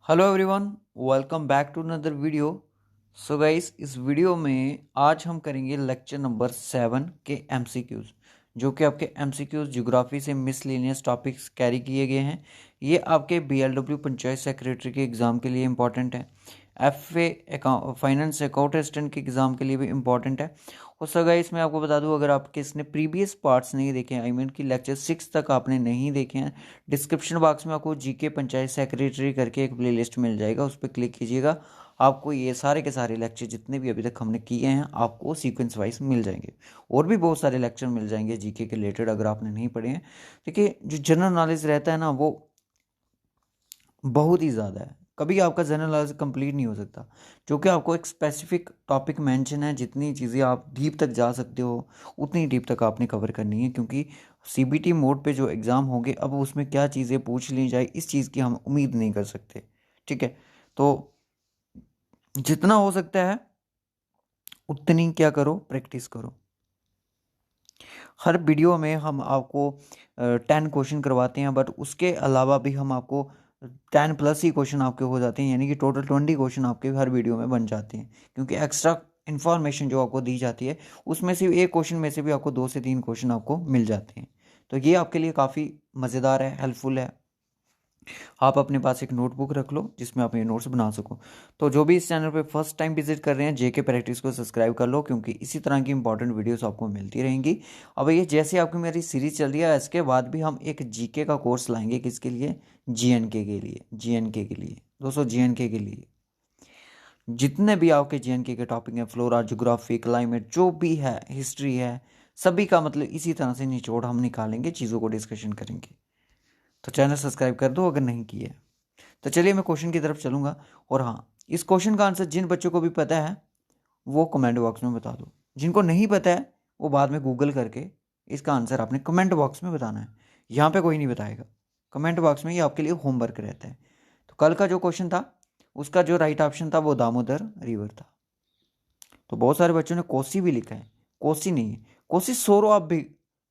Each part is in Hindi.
Hello everyone, welcome back to another video. So guys, इस वीडियो में आज हम करेंगे लेक्चर नंबर 7 के एमसीक्यूज, जो कि आपके एमसीक्यूज ज्योग्राफी से मिसलेनियस टॉपिक्स कैरी किए गए हैं। ये आपके बीएलडब्ल्यू पंचायत सेक्रेटरी के एग्ज़ाम के लिए इंपॉर्टेंट है। एफए फाइनेंस अकाउंट असिस्टेंट के एग्ज़ाम के लिए भी इंपॉर्टेंट है। और सो गाइस, मैं आपको बता दूं, अगर आप किसने प्रीवियस पार्ट्स नहीं देखे हैं, आई मीन कि लेक्चर 6 तक आपने नहीं देखे हैं, डिस्क्रिप्शन बॉक्स में आपको जीके पंचायत सेक्रेटरी करके एक प्लेलिस्ट मिल जाएगा, उस पर क्लिक कीजिएगा। आपको ये सारे के सारे लेक्चर जितने भी अभी तक हमने किए हैं आपको सीक्वेंस वाइज मिल जाएंगे। और भी बहुत सारे लेक्चर मिल जाएंगे जीके के रिलेटेड अगर आपने नहीं पढ़े हैं। देखिए, जो जनरल नॉलेज रहता है ना, वो बहुत ही ज़्यादा है। कभी आपका जनरल नॉलेज कंप्लीट नहीं हो सकता, क्योंकि आपको एक स्पेसिफिक टॉपिक मेंशन है। जितनी चीज़ें आप डीप तक जा सकते हो उतनी डीप तक आपने कवर करनी है, क्योंकि सीबीटी मोड पे जो एग्ज़ाम होंगे, अब उसमें क्या चीज़ें पूछ ली जाए इस चीज़ की हम उम्मीद नहीं कर सकते। ठीक है, तो जितना हो सकता है उतनी क्या करो, प्रैक्टिस करो। हर वीडियो में हम आपको 10 क्वेश्चन करवाते हैं, बट उसके अलावा भी हम आपको 10+ ही क्वेश्चन आपके हो जाते हैं, यानी कि टोटल 20 क्वेश्चन आपके हर वीडियो में बन जाते हैं। क्योंकि एक्स्ट्रा इन्फॉर्मेशन जो आपको दी जाती है, उसमें से एक क्वेश्चन में से भी आपको 2 से 3 क्वेश्चन आपको मिल जाते हैं। तो ये आपके लिए काफ़ी मज़ेदार है, हेल्पफुल है। आप अपने पास एक नोटबुक रख लो जिसमें आप ये नोट्स बना सको। तो जो भी इस चैनल पे फर्स्ट टाइम विजिट कर रहे हैं, जेके प्रैक्टिस को सब्सक्राइब कर लो, क्योंकि इसी तरह की इंपॉर्टेंट वीडियोस आपको मिलती रहेंगी। अब ये जैसे आपकी मेरी सीरीज चल रही है, इसके बाद भी हम एक जीके का कोर्स लाएंगे। किसके लिए? जीएनके के लिए। जीएनके के लिए दोस्तों, जीएनके के लिए जितने भी आपके जीएनके के टॉपिक हैं, फ्लोरा, ज्योग्राफी, क्लाइमेट, जो भी है, हिस्ट्री है, सभी का मतलब इसी तरह से निचोड़ हम निकालेंगे, चीज़ों को डिस्कशन करेंगे। तो चैनल सब्सक्राइब कर दो अगर नहीं किया है। तो चलिए मैं क्वेश्चन की तरफ चलूंगा। और हाँ, इस क्वेश्चन का आंसर जिन बच्चों को भी पता है वो कमेंट बॉक्स में बता दो। जिनको नहीं पता है वो बाद में गूगल करके इसका आंसर आपने कमेंट बॉक्स में बताना है। यहाँ पे कोई नहीं बताएगा, कमेंट बॉक्स में। ये आपके लिए होमवर्क रहता है। तो कल का जो क्वेश्चन था, उसका जो राइट ऑप्शन था वो दामोदर रिवर था। तो बहुत सारे बच्चों ने कोसी भी लिखा है। कोसी नहीं है, कोसी सोरो ऑफ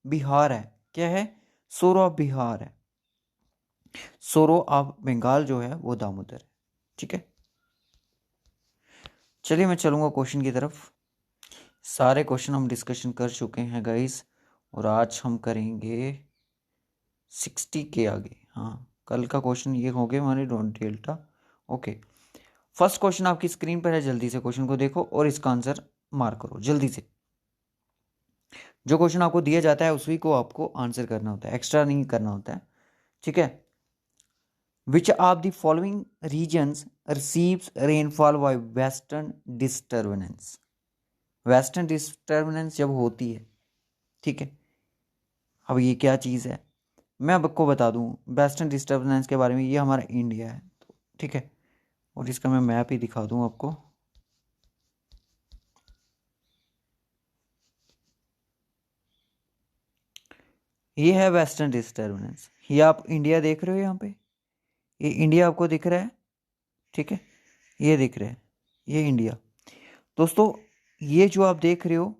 बिहार है। क्या है? सोरो ऑफ बिहार है। सोरो ऑफ बंगाल जो है वो दामोदर है। ठीक है, चलिए मैं चलूँगा क्वेश्चन की तरफ। सारे क्वेश्चन हम डिस्कशन कर चुके हैं गाइस, और आज हम करेंगे 60 के आगे। हाँ, कल का क्वेश्चन ये हो गया हमारे dot delta. Okay, first question आपकी स्क्रीन पर है। जल्दी से क्वेश्चन को देखो और इसका आंसर मार्क करो जल्दी से। जो क्वेश्चन आपको दिया जाता है उसी को आपको आंसर करना होता है, एक्स्ट्रा नहीं करना होता है। ठीक है। Which of the following regions receives rainfall by western disturbance? Western disturbance जब होती है, ठीक है, अब ये क्या चीज़ है मैं अब आपको बता दूं वेस्टर्न डिस्टर्बेंस के बारे में। ये हमारा इंडिया है, तो ठीक है, और इसका मैं मैप ही दिखा दूं आपको। ये है वेस्टर्न डिस्टर्बेंस। ये आप इंडिया देख रहे हो, यहाँ पे ये इंडिया आपको दिख रहा है। ठीक है, ये दिख रहा है, ये इंडिया। दोस्तों, ये जो आप देख रहे हो,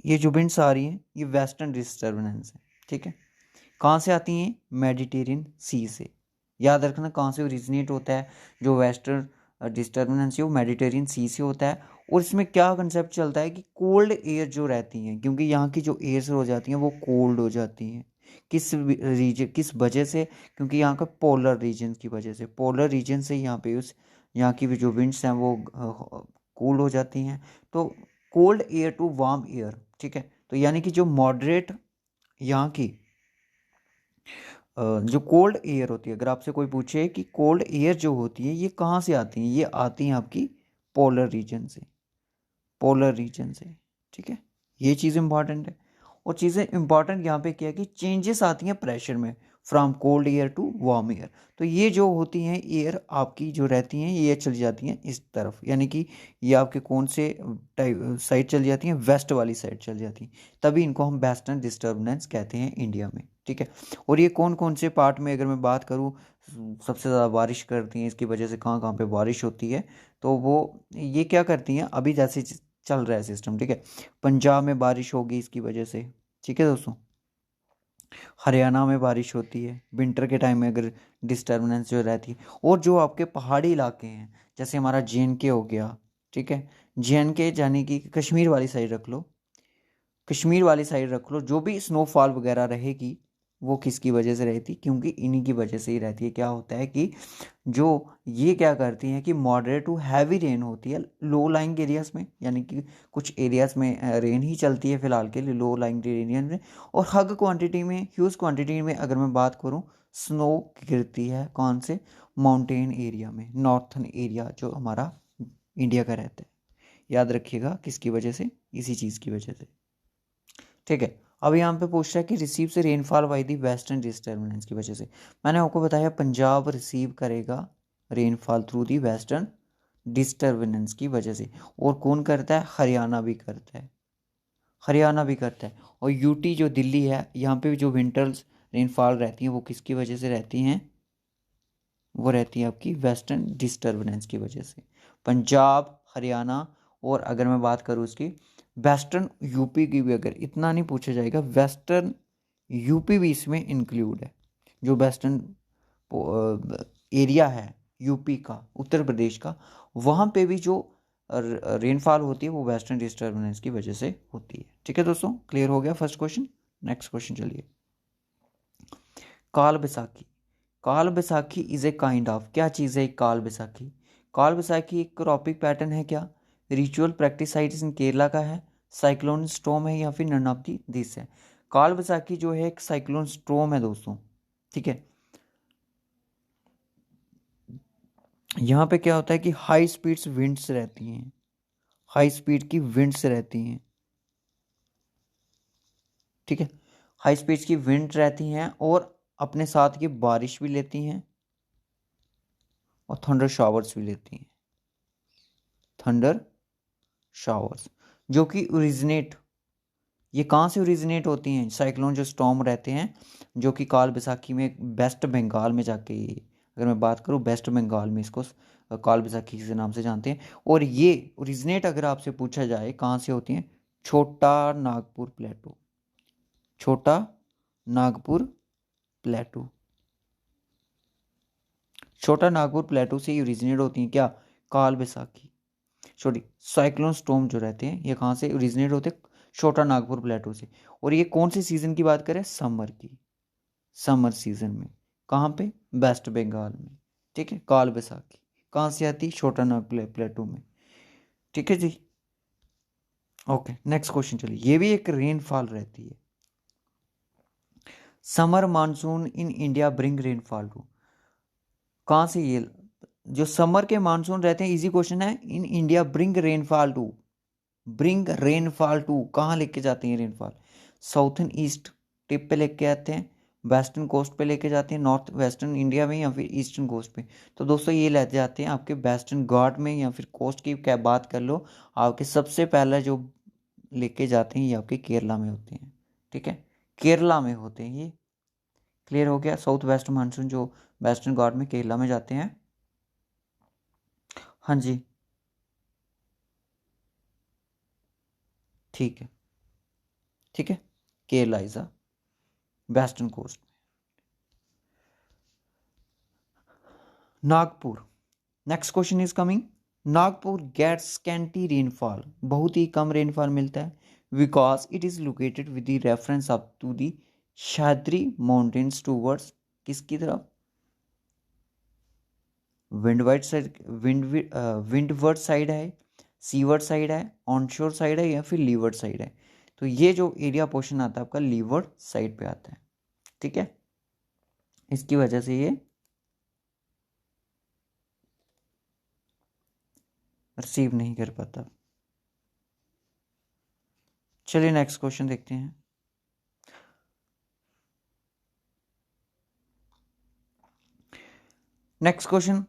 ये जो विंड्स आ रही हैं, ये वेस्टर्न डिस्टर्बेंस है। ठीक है, कहाँ से आती हैं? मेडिटेरियन सी से। याद रखना कहाँ से ओरिजिनेट होता है। जो वेस्टर्न डिस्टर्बेंस है वो मेडिटेरियन सी से होता है। और इसमें क्या कंसेप्ट चलता है कि कोल्ड एयर जो रहती हैं, क्योंकि यहाँ की जो एयर्स हो जाती हैं वो कोल्ड हो जाती हैं। किस वजह से? क्योंकि यहाँ का पोलर रीजन की वजह से। पोलर रीजन से यहाँ पे यहाँ की भी जो विंड्स हैं वो कूल हो जाती हैं। तो cold air to warm air. ठीक है, तो यानी कि जो मॉडरेट यहाँ की जो कोल्ड एयर होती है, अगर आपसे कोई पूछे कि कोल्ड एयर जो होती है ये कहाँ से आती है, ये आती हैं आपकी पोलर रीजन से। पोलर रीजन से, ठीक है, ये चीज़ इंपॉर्टेंट है। और चीज़ें इंपॉर्टेंट यहाँ पे क्या है कि चेंजेस आती हैं प्रेशर में, from cold air to warm air. तो ये जो होती हैं एयर आपकी जो रहती हैं, ये चली जाती हैं इस तरफ, यानी कि ये आपके कौन से साइड चली जाती हैं? वेस्ट वाली साइड चली जाती हैं। तभी इनको हम वेस्टर्न डिस्टर्बेंस कहते हैं इंडिया में। ठीक है, और ये कौन कौन से पार्ट में अगर मैं बात करूँ, सबसे ज़्यादा बारिश करती हैं, इसकी वजह से कहाँ कहाँ पे बारिश होती है, तो वो ये क्या करती हैं, अभी जैसे चल रहा है सिस्टम। ठीक है, पंजाब में बारिश होगी इसकी वजह से। ठीक है दोस्तों, हरियाणा में बारिश होती है विंटर के टाइम में अगर डिस्टर्बेंस जो रहती है। और जो आपके पहाड़ी इलाके हैं जैसे हमारा JNK हो गया, ठीक है, JNK यानी कि कश्मीर वाली साइड रख लो, कश्मीर वाली साइड रख लो, जो भी स्नोफॉल वगैरह रहेगी वो किसकी वजह से रहती, क्योंकि इन्हीं की वजह से ही रहती है। क्या होता है कि जो ये क्या करती हैं कि मॉडरेट टू हैवी रेन होती है लो लाइंग एरियाज में, यानी कि कुछ एरियाज में रेन ही चलती है फिलहाल के लिए लो लाइंग एरिया में, और हग क्वांटिटी में ह्यूज क्वांटिटी में अगर मैं बात करूँ स्नो गिरती है कौन से माउंटेन एरिया में, नॉर्थन एरिया जो हमारा इंडिया का रहता है। याद रखिएगा किसकी वजह से, इसी चीज़ की वजह से, ठीक है। अब यहाँ पे पूछ रहा है कि रिसीव से rainfall by the western disturbance की वजह से। मैंने आपको बताया पंजाब रिसीव करेगा rainfall through the western disturbance की वजह से। और कौन करता है, हरियाणा भी करता है, हरियाणा भी करता है। और यूटी जो दिल्ली है यहाँ पे जो विंटर्स रेनफॉल रहती है वो किसकी वजह से रहती हैं, वो रहती है आपकी वेस्टर्न डिस्टर्बेंस की वजह से। पंजाब, हरियाणा, और अगर मैं बात करूँ उसकी वेस्टर्न यूपी की भी, अगर इतना नहीं पूछा जाएगा, वेस्टर्न यूपी भी इसमें इंक्लूड है। जो वेस्टर्न एरिया है यूपी का, उत्तर प्रदेश का, वहाँ पे भी जो रेनफॉल होती है वो वेस्टर्न डिस्टर्बेंस की वजह से होती है। ठीक है दोस्तों, क्लियर हो गया फर्स्ट क्वेश्चन। नेक्स्ट क्वेश्चन चलिए। काल बैसाखी, काल Baisakhi is a kind of, क्या चीज़ है काल बैसाखी? काल बैसाखी एक क्रॉपिक पैटर्न है क्या, ritual practice sites in Kerala का है, साइक्लोन स्टॉर्म है, या फिर नन ऑफ दी दिस है? काल बैसाखी जो है एक साइक्लोन स्टॉर्म है दोस्तों, ठीक है। यहाँ पे क्या होता है कि हाई स्पीड्स विंड्स रहती हैं, हाई स्पीड की विंड्स रहती हैं, ठीक है, हाई स्पीड की विंड रहती हैं और अपने साथ ये बारिश भी लेती हैं और थंडर शावर्स भी लेती हैं, थंडर शावर्स, जो कि ओरिजिनेट, ये कहाँ से ओरिजिनेट होती हैं, साइक्लोन जो स्टॉर्म रहते हैं जो कि काल बैसाखी में वेस्ट बंगाल में जाके, अगर मैं बात करूँ वेस्ट बंगाल में इसको काल बैसाखी के नाम से जानते हैं। और ये ओरिजिनेट अगर आपसे पूछा जाए कहाँ से होती हैं, छोटा नागपुर प्लेटू, छोटा नागपुर प्लेटू, छोटा नागपुर प्लेटू से ही ओरिजिनेट होती हैं क्या, काल बैसाखी, सॉरी साइक्लोन स्टॉर्म जो रहते हैं ये कहाँ से ओरिजिनेट होते हैं, छोटा नागपुर प्लेटू से। और ये कौन से सीजन की बात करें, समर की, समर सीजन में, कहाँ पे, वेस्ट बंगाल में, ठीक है। काल बैसाखी कहाँ से आती है, छोटा नागपुर प्लेटू में, ठीक है जी। ओके नेक्स्ट क्वेश्चन चलिए, ये भी एक रेनफॉल रहती है। Summer monsoon in India bring rainfall to, कहाँ से ये, जो समर के मानसून रहते हैं, इजी क्वेश्चन है, in India bring rainfall to, bring rainfall to कहाँ लेके जाते हैं रेनफॉल, साउथर्न ईस्ट टिप पे लेके आते हैं, वेस्टर्न कोस्ट पे लेके जाते हैं, नॉर्थ वेस्टर्न इंडिया में, या फिर ईस्टर्न कोस्ट पे। तो दोस्तों ये लेते जाते हैं आपके वेस्टर्न घाट में, या फिर कोस्ट की क्या बात कर लो, आपके सबसे पहला जो लेके जाते हैं ये आपके केरला में होते हैं, ठीक है, केरला में होते हैं ये। क्लियर हो गया, साउथ वेस्ट मानसून जो वेस्टर्न घाट में केरला में जाते हैं। हाँ जी ठीक है, ठीक है, Kerala is a western coast. Nagpur, next question is coming, Nagpur gets scanty rainfall, बहुत ही कम रेनफॉल मिलता है, because it is located with the reference up to the Sahyadri mountains towards, किसकी तरफ, विंडवर्ड साइड, विंडवर्ड साइड है, सीवर्ड साइड है, ऑनशोर साइड है, या फिर लीवर्ड साइड है? तो ये जो एरिया पोर्शन आता है आपका लीवर्ड साइड पे आता है, ठीक है, इसकी वजह से ये रिसीव नहीं कर पाता। चलिए नेक्स्ट क्वेश्चन देखते हैं। Next question,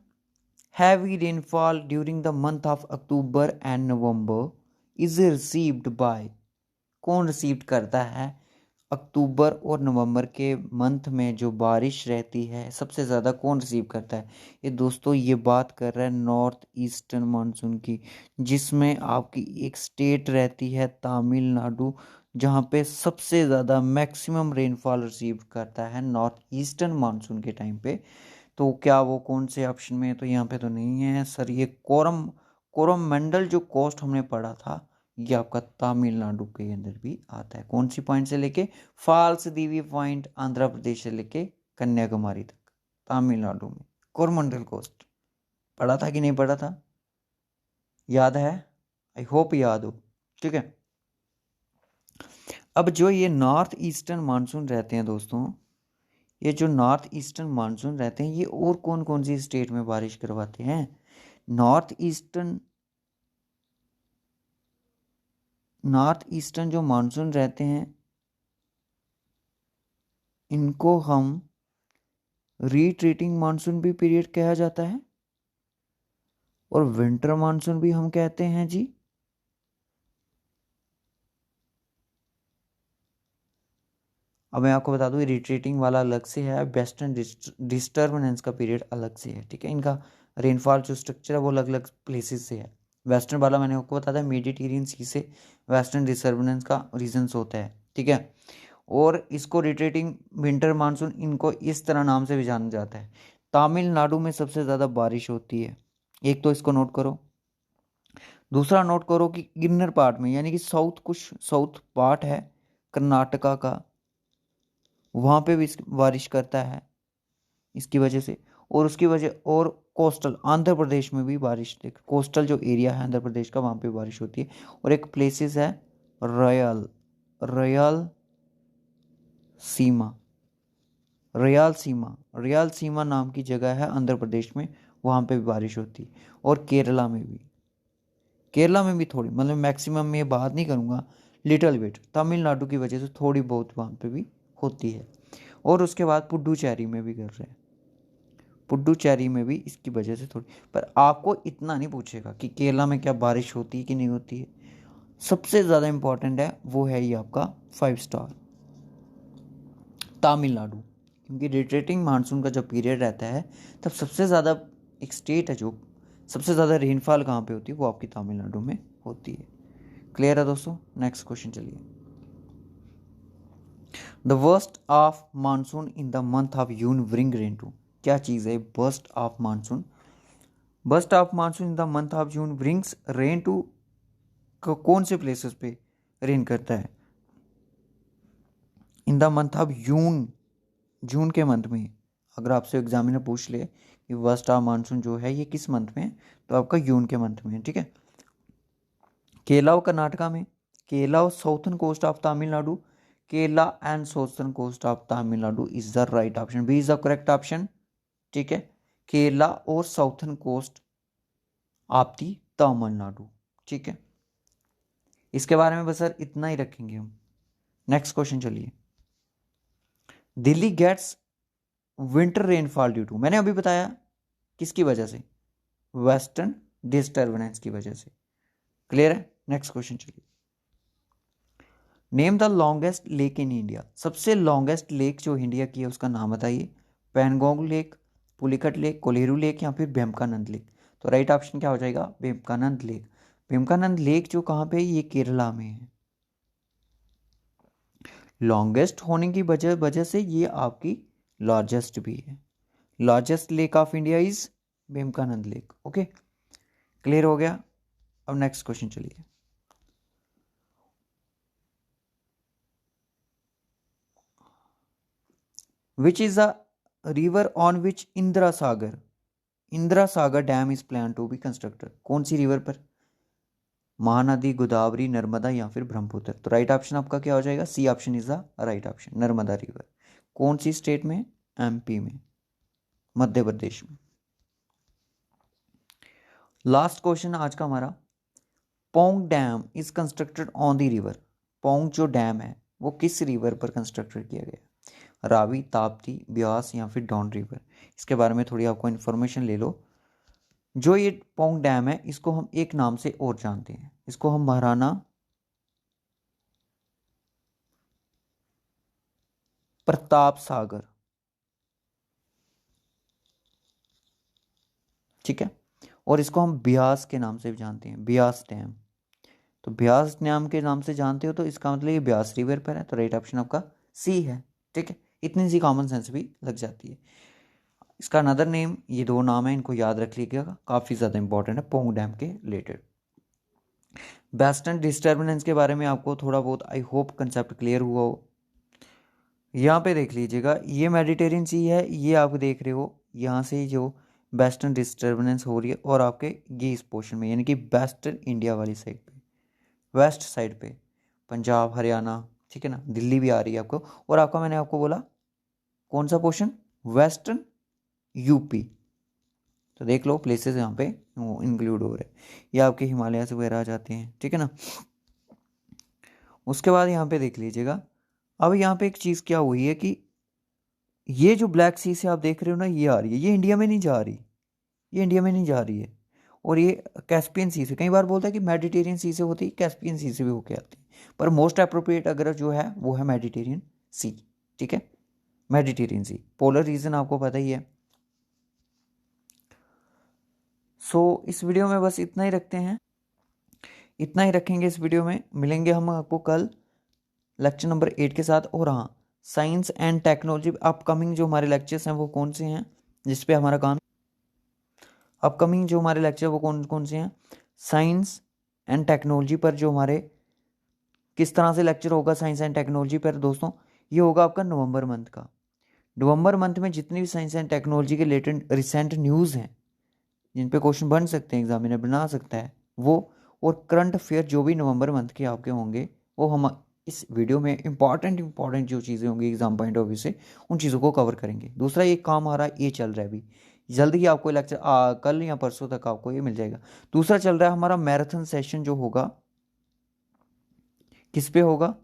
heavy rainfall during the month of October and November is received by, कौन रिसीव करता है अक्टूबर और नवंबर के मंथ में जो बारिश रहती है सबसे ज़्यादा कौन रिसीव करता है? ये दोस्तों ये बात कर रहा है नॉर्थ ईस्टर्न मानसून की, जिसमें आपकी एक स्टेट रहती है तमिलनाडु, जहाँ पे सबसे ज़्यादा मैक्सिमम रेनफॉल रिसीव करता है नॉर्थ ईस्टर्न मानसून के टाइम पे, तो क्या वो कौन से ऑप्शन में है? तो यहाँ पे तो नहीं है सर, ये कोरमंडल जो कोस्ट हमने पढ़ा था, ये आपका तमिलनाडु के अंदर भी आता है। कौन सी पॉइंट से लेके? फाल्स दीवी पॉइंट आंध्र प्रदेश से लेके कन्याकुमारी तक, तमिलनाडु में कोरमंडल कोस्ट। पढ़ा था कि नहीं पढ़ा था? याद है? आई होप याद हो। ठीक है, अब जो ये नॉर्थ ईस्टर्न मानसून रहते हैं दोस्तों, ये जो नॉर्थ ईस्टर्न मानसून रहते हैं, ये और कौन कौन सी स्टेट में बारिश करवाते हैं? नॉर्थ ईस्टर्न जो मानसून रहते हैं, इनको हम रीट्रीटिंग मानसून भी पीरियड कहा जाता है, और विंटर मानसून भी हम कहते हैं जी। अब मैं आपको बता दूं, रिट्रीटिंग वाला अलग से है, वेस्टर्न डिस्टर्बेंस का पीरियड अलग से है। ठीक है, इनका रेनफॉल जो स्ट्रक्चर है वो अलग अलग प्लेसेस से है। वेस्टर्न वाला मैंने आपको बताया था मेडिटेरियन सी से वेस्टर्न डिस्टर्बेंस का रीजन्स होता है। ठीक है, और इसको रिट्रीटिंग विंटर मानसून, इनको इस तरह नाम से भी जाना जाता है। तमिलनाडु में सबसे ज़्यादा बारिश होती है, एक तो इसको नोट करो। दूसरा नोट करो कि गिरनर पार्ट में, यानी कि कुछ साउथ पार्ट है कर्नाटका का, वहाँ पे भी बारिश करता है इसकी वजह से। और उसकी वजह, और कोस्टल आंध्र प्रदेश में भी बारिश, देख कोस्टल जो एरिया है आंध्र प्रदेश का, वहाँ पे बारिश होती है। और एक प्लेसेस है रयल रयल सीमा रियाल सीमा नाम की जगह है आंध्र प्रदेश में, वहाँ पे भी बारिश होती है। और केरला में भी थोड़ी, मतलब मैक्सिमम में बात नहीं करूँगा, लिटिल बिट तमिलनाडु की वजह से थोड़ी बहुत वहाँ पे भी होती है। और उसके बाद पुडुचेरी में भी कर रहे हैं, पुडुचेरी में भी इसकी वजह से थोड़ी। पर आपको इतना नहीं पूछेगा कि केरला में क्या बारिश होती है कि नहीं होती है। सबसे ज़्यादा इम्पोर्टेंट है वो है ये आपका 5 स्टार तमिलनाडु, क्योंकि रिट्रेटिंग मानसून का जब पीरियड रहता है, तब सबसे ज़्यादा एक स्टेट है जो सबसे ज़्यादा रेनफॉल कहाँ पे होती है, वो आपकी तमिलनाडु में होती है। क्लियर है दोस्तों? नेक्स्ट क्वेश्चन चलिए। The burst of monsoon in the month of June bring rain to, क्या चीज़ है burst of monsoon? Burst of monsoon in the month of June brings rain to, कौन से प्लेसेस पे रेन करता है in the month of June? June के मंथ में अगर आपसे एग्जामिनर पूछ ले कि वर्स्ट ऑफ मानसून जो है ये किस मंथ में है, तो आपका जून के मंथ में है। ठीक है, केरला कर्नाटका में, Kerala southern coast of Tamil Nadu, Kerala and southern coast of Tamil Nadu is the right option, B is the correct option. ठीक है, केरला और southern coast of the Tamil Nadu. ठीक है, इसके बारे में बस सर इतना ही रखेंगे हम। नेक्स्ट क्वेश्चन चलिए। Delhi gets winter rainfall due to, मैंने अभी बताया किसकी वजह से? वेस्टर्न डिस्टर्बेंस की वजह से। क्लियर है? नेक्स्ट क्वेश्चन चलिए। Name the longest lake in India, सबसे लॉन्गेस्ट लेक जो इंडिया की है उसका नाम बताइए। Pangong lake, Pulicat lake, Kolleru lake, या फिर भेमकानंद लेक। तो राइट ऑप्शन क्या हो जाएगा? भेमकानंद लेक। भेमकानंद लेक जो कहाँ पे है? ये केरला में है। लॉन्गेस्ट होने की वजह से ये आपकी लार्जेस्ट भी है। Largest lake of India is Vembanad lake. Okay, clear हो गया? अब नेक्स्ट क्वेश्चन चलिए। Which is the river on which Indira Sagar dam is plan to be constructed, कौन सी रिवर पर? महानदी, गोदावरी, नर्मदा, या फिर ब्रह्मपुत्र। तो राइट ऑप्शन आपका क्या हो जाएगा? C option is the right option, Narmada river. कौन सी स्टेट में? एमपी में, मध्य प्रदेश में। लास्ट क्वेश्चन आज का हमारा, Pong dam is constructed on the river, Pong जो डैम है वो किस रिवर पर कंस्ट्रक्टेड किया गया? रावी, ताप्ती, ब्यास, या फिर डॉन रिवर। इसके बारे में थोड़ी आपको इन्फॉर्मेशन ले लो। जो ये पोंग डैम है, इसको हम एक नाम से और जानते हैं, इसको हम महाराणा प्रताप सागर, ठीक है, और इसको हम ब्यास के नाम से भी जानते हैं, ब्यास डैम। तो ब्यास नाम के नाम से जानते हो, तो इसका मतलब ये ब्यास रिवर पर है, तो राइट ऑप्शन आपका सी है। ठीक है, इतनी सी कॉमन सेंस भी लग जाती है। इसका अनदर नेम, ये दो नाम है, इनको याद रख लीजिएगा, काफ़ी ज़्यादा इंपॉर्टेंट है पोंग डैम के रिलेटेड। वेस्टर्न डिस्टर्बेंस के बारे में आपको थोड़ा बहुत आई होप कंसेप्ट क्लियर हुआ हो। यहाँ पे देख लीजिएगा, ये मेडिटेरियन सी है, ये आप देख रहे हो यहाँ से जो वेस्टर्न डिस्टर्बेंस हो रही है, और आपके ये इस पोर्शन में यानी कि वेस्टर्न इंडिया वाली साइड पे, वेस्ट साइड पे पंजाब हरियाणा, ठीक है ना, दिल्ली भी आ रही है आपको, और आपका मैंने आपको बोला कौन सा पोर्शन, वेस्टर्न यूपी। तो देख लो प्लेसेस यहाँ पे वो इंक्लूड हो रहे हैं, ये आपके हिमालय से वगैरह आ जाते हैं। ठीक है ना, उसके बाद यहाँ पे देख लीजिएगा, अब यहाँ पे एक चीज़ क्या हुई है कि ये जो ब्लैक सी से आप देख रहे हो ना, ये आ रही है, ये इंडिया में नहीं जा रही, ये इंडिया में नहीं जा रही है, और ये कैस्पियन सी से, कई बार बोलता है कि मेडिटेरियन सी से होती है, कैस्पियन सी से भी होके आती है, पर मोस्ट अप्रोप्रिएट अगर जो है वो है मेडिटेरियन सी। ठीक है, मेडिटेरियन सी, पोलर रीजन आपको पता ही है। सो इस वीडियो में बस इतना ही रखते हैं, इतना ही रखेंगे इस वीडियो में। मिलेंगे हम आपको कल लेक्चर नंबर 8 के साथ। और हाँ, साइंस एंड टेक्नोलॉजी अपकमिंग जो हमारे लेक्चर्स हैं वो कौन से हैं जिस पे हमारा काम, अपकमिंग जो हमारे लेक्चर वो कौन कौन से हैं, साइंस एंड टेक्नोलॉजी पर जो हमारे किस तरह से लेक्चर होगा साइंस एंड टेक्नोलॉजी पर दोस्तों, ये होगा आपका नवंबर मंथ का। नवंबर मंथ में जितनी भी साइंस एंड टेक्नोलॉजी के रिलेटेड रिसेंट न्यूज़ हैं जिन पे क्वेश्चन बन सकते हैं, एग्जामिनर बना सकता है वो, और करंट अफेयर जो भी नवंबर मंथ के आपके होंगे, वो हम इस वीडियो में इंपॉर्टेंट जो चीज़ें होंगी एग्जाम पॉइंट ऑफ व्यू से, उन चीज़ों को कवर करेंगे। दूसरा ये काम आ रहा है, ये चल रहा है अभी, जल्द ही आपको लेक्चर कल या परसों तक आपको ये मिल जाएगा। दूसरा चल रहा है हमारा मैराथन सेशन जो होगा, किस पे होगा,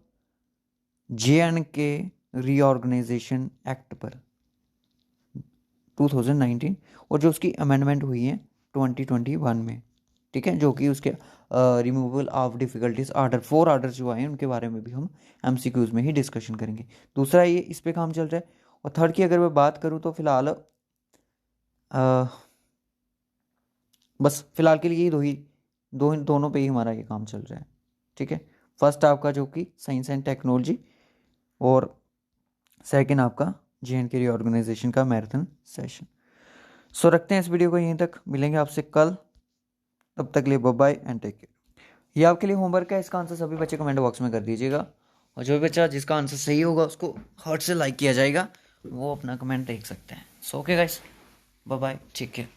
JNK रीऑर्गेनाइजेशन एक्ट पर 2019, और जो उसकी अमेंडमेंट हुई है 2021 में। ठीक है, जो कि उसके removal of difficulties order 4 orders जो आए हैं उनके बारे में भी हम MCQs में ही डिस्कशन करेंगे। दूसरा ये इस पे काम चल रहा है। और थर्ड की अगर मैं बात करूँ तो फिलहाल बस फिलहाल के लिए ही दोनों पे ही हमारा ये काम चल रहा है। ठीक है, फर्स्ट आपका जो कि साइंस एंड टेक्नोलॉजी, और सेकंड आपका JNK रीऑर्गेनाइजेशन का मैराथन सेशन। सो रखते हैं इस वीडियो को यहीं तक, मिलेंगे आपसे कल, तब तक लिए bye bye and take care. ये आपके लिए होमवर्क है, इसका आंसर सभी बच्चे कमेंट बॉक्स में कर दीजिएगा, और जो भी बच्चा जिसका आंसर सही होगा उसको हार्ट से लाइक किया जाएगा, वो अपना कमेंट देख सकते हैं। So okay guys, bye bye, ठीक है।